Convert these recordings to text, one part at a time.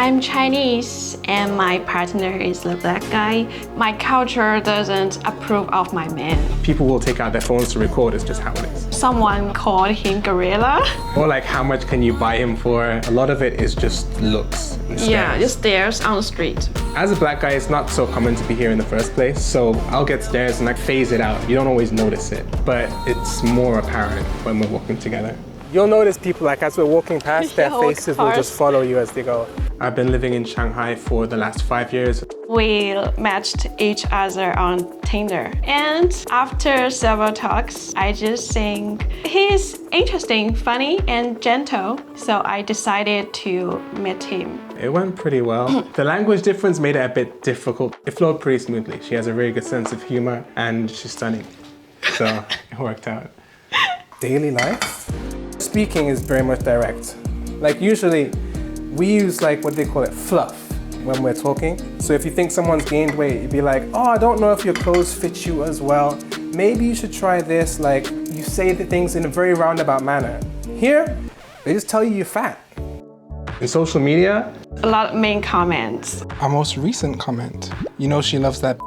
I'm Chinese and my partner is a black guy. My culture doesn't approve of my man. People will take out their phones to record, it's just how it is. Someone called him gorilla. Or like, how much can you buy him for? A lot of it is just looks. Yeah, just stares on the street. As a black guy, it's not so common to be here in the first place, so I'll get stares and I phase it out. You don't always notice it, but it's more apparent when we're walking together. You'll notice people, like as we're walking past, their faces will just follow you as they go. I've been living in Shanghai for the last 5 years. We matched each other on Tinder. And after several talks, I just think he's interesting, funny, and gentle. So I decided to meet him. It went pretty well. The language difference made it a bit difficult. It flowed pretty smoothly. She has a very good sense of humor and she's stunning. So it worked out. Daily life? Speaking is very much direct. Like usually we use like what they call it fluff when we're talking. So if you think someone's gained weight, you'd be like, oh, I don't know if your clothes fit you as well. Maybe you should try this. Like you say the things in a very roundabout manner. Here, they just tell you you're fat. In social media, a lot of mean comments. Our most recent comment, you know she loves that.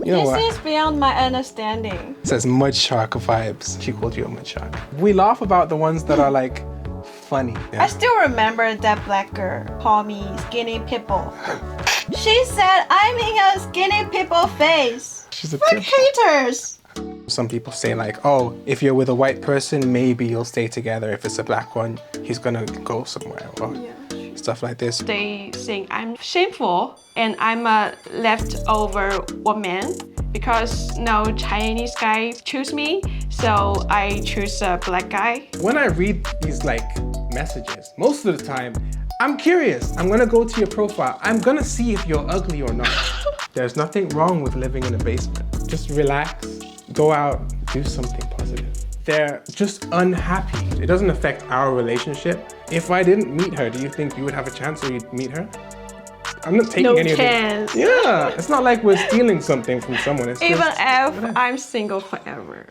You know this is beyond my understanding. It says mud shark vibes. she called you a mud shark. We laugh about the ones that are like funny. Yeah. I still remember that black girl called me skinny people. She said I'm in a skinny people face. She's a like haters. Some people say like, oh, if you're with a white person, maybe you'll stay together. If it's a black one, he's gonna go somewhere. Or stuff like this. They think I'm shameful and I'm a leftover woman because no Chinese guy choose me, so I choose a black guy. When I read these like messages, most of the time, I'm curious. I'm gonna go to your profile. I'm gonna see if you're ugly or not. There's nothing wrong with living in a basement. Just relax, go out, do something positive. They're just unhappy. It doesn't affect our relationship. If I didn't meet her, do you think you would have a chance or you'd meet her? I'm not taking any chance. of it. Yeah, it's not like we're stealing something from someone. It's even just, if I'm single forever,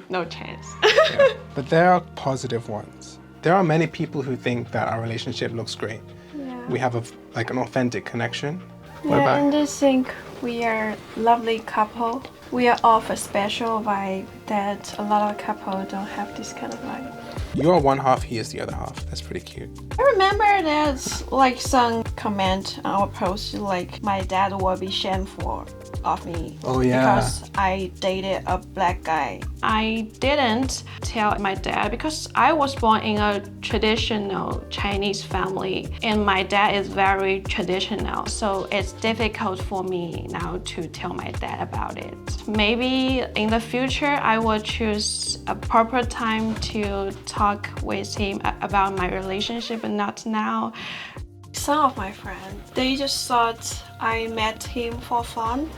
no chance. Yeah. But there are positive ones. There are many people who think that our relationship looks great. Yeah. We have like an authentic connection. Yeah, and they think we are a lovely couple. We are of a special vibe that a lot of couples don't have this kind of vibe. You're one half, he is the other half. That's pretty cute. I remember there's like some comment on our post like my dad will be shameful of me. Oh yeah. Because I dated a black guy. I didn't tell my dad because I was born in a traditional Chinese family and my dad is very traditional. So it's difficult for me now to tell my dad about it. Maybe in the future I will choose a proper time to talk with him about my relationship, but not now. Some of my friends, they just thought I met him for fun,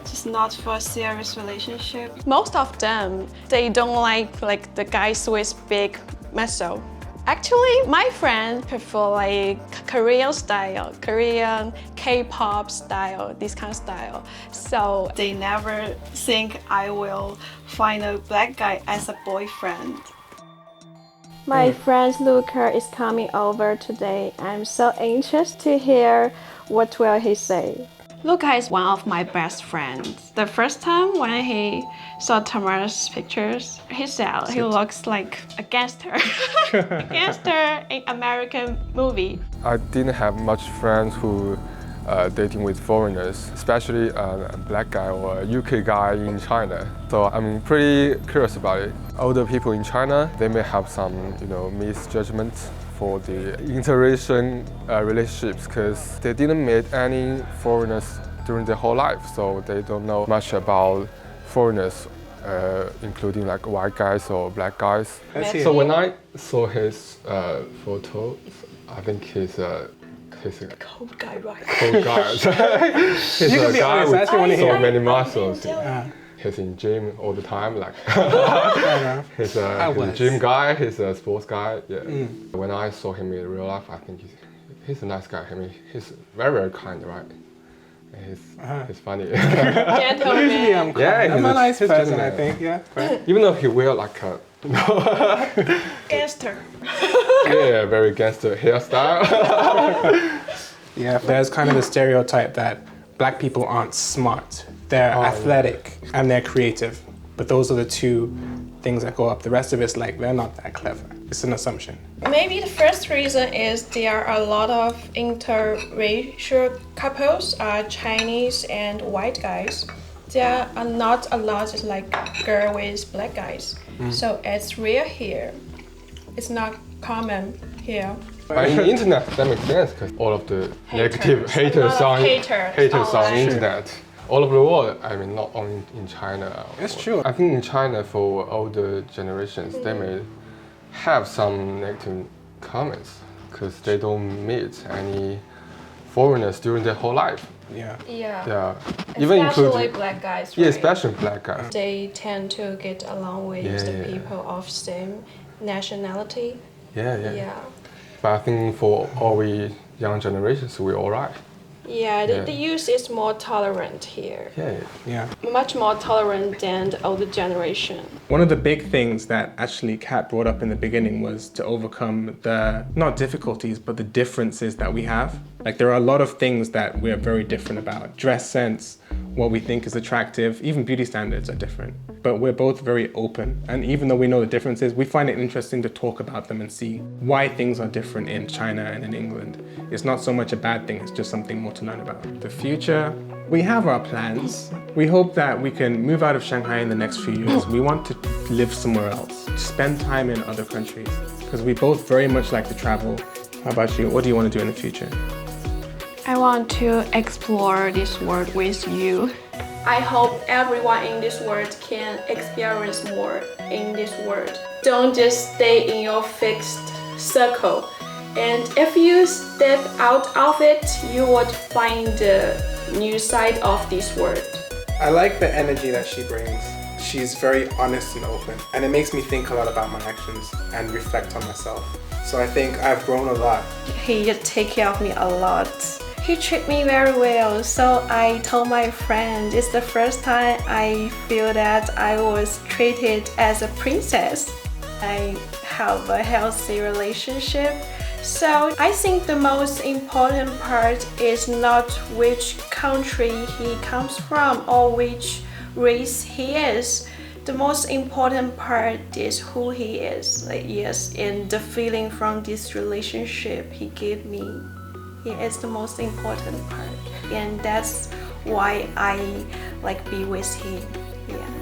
just not for a serious relationship. Most of them, they don't like the guys with big muscle. Actually, my friends prefer like Korean style, Korean K-pop style, this kind of style. So they never think I will find a black guy as a boyfriend. My friend Luca is coming over today. I'm so anxious to hear what will he say. Luca is one of my best friends. The first time when he saw Tamara's pictures, he said he looks like a gangster. A gangster in American movie. I didn't have much friends who dating with foreigners, especially a black guy or a UK guy in China. So I'm pretty curious about it. Older people in China, they may have some, misjudgments for the interracial relationships because they didn't meet any foreigners during their whole life, so they don't know much about foreigners, including like white guys or black guys. So when I saw his photo, I think he's a cold guy, right? Cold guy. He's a guy with so many muscles. Yeah. He's in gym all the time, like he's a gym guy, he's a sports guy. Yeah. When I saw him in real life, I think he's a nice guy. I mean, he's very, very kind, right? He's funny. Usually I'm kind. I'm a nice person, I think. Yeah. Right. Even though he wear like a gangster. Yeah, very gangster hairstyle. Yeah, there's kind of the stereotype that black people aren't smart. They're athletic and they're creative. But those are the two things that go up. The rest of it's like, they're not that clever. It's an assumption. Maybe the first reason is there are a lot of interracial couples, Chinese and white guys. There are not a lot like girl with black guys. So it's rare here. It's not common here. But in the internet, that makes sense because all of the negative haters on internet. All over the world, I mean, not only in China. It's true. I think in China, for older generations, they may have some negative comments because they don't meet any foreigners during their whole life. Yeah. Yeah. Even including black guys. Right? Yeah, especially black guys. They tend to get along with the people of same nationality. Yeah. But I think for all we young generations, we're all right. The youth is more tolerant here. Yeah. Much more tolerant than the older generation. One of the big things that actually Kat brought up in the beginning was to overcome the, not difficulties, but the differences that we have. Like there are a lot of things that we're very different about. Dress sense, what we think is attractive, even beauty standards are different. But we're both very open. And even though we know the differences, we find it interesting to talk about them and see why things are different in China and in England. It's not so much a bad thing, it's just something more to learn about. The future, we have our plans. We hope that we can move out of Shanghai in the next few years. We want to live somewhere else, spend time in other countries, because we both very much like to travel. How about you? What do you want to do in the future? I want to explore this world with you. I hope everyone in this world can experience more in this world. Don't just stay in your fixed circle. And if you step out of it, you would find the new side of this world. I like the energy that she brings. She's very honest and open, and it makes me think a lot about my actions and reflect on myself. So I think I've grown a lot. He takes care of me a lot. He treats me very well, so I told my friend it's the first time I feel that I was treated as a princess. I have a healthy relationship. So I think the most important part is not which country he comes from or which race he is. The most important part is who he is. And the feeling from this relationship he gave me. He is the most important part. And that's why I like be with him. Yeah.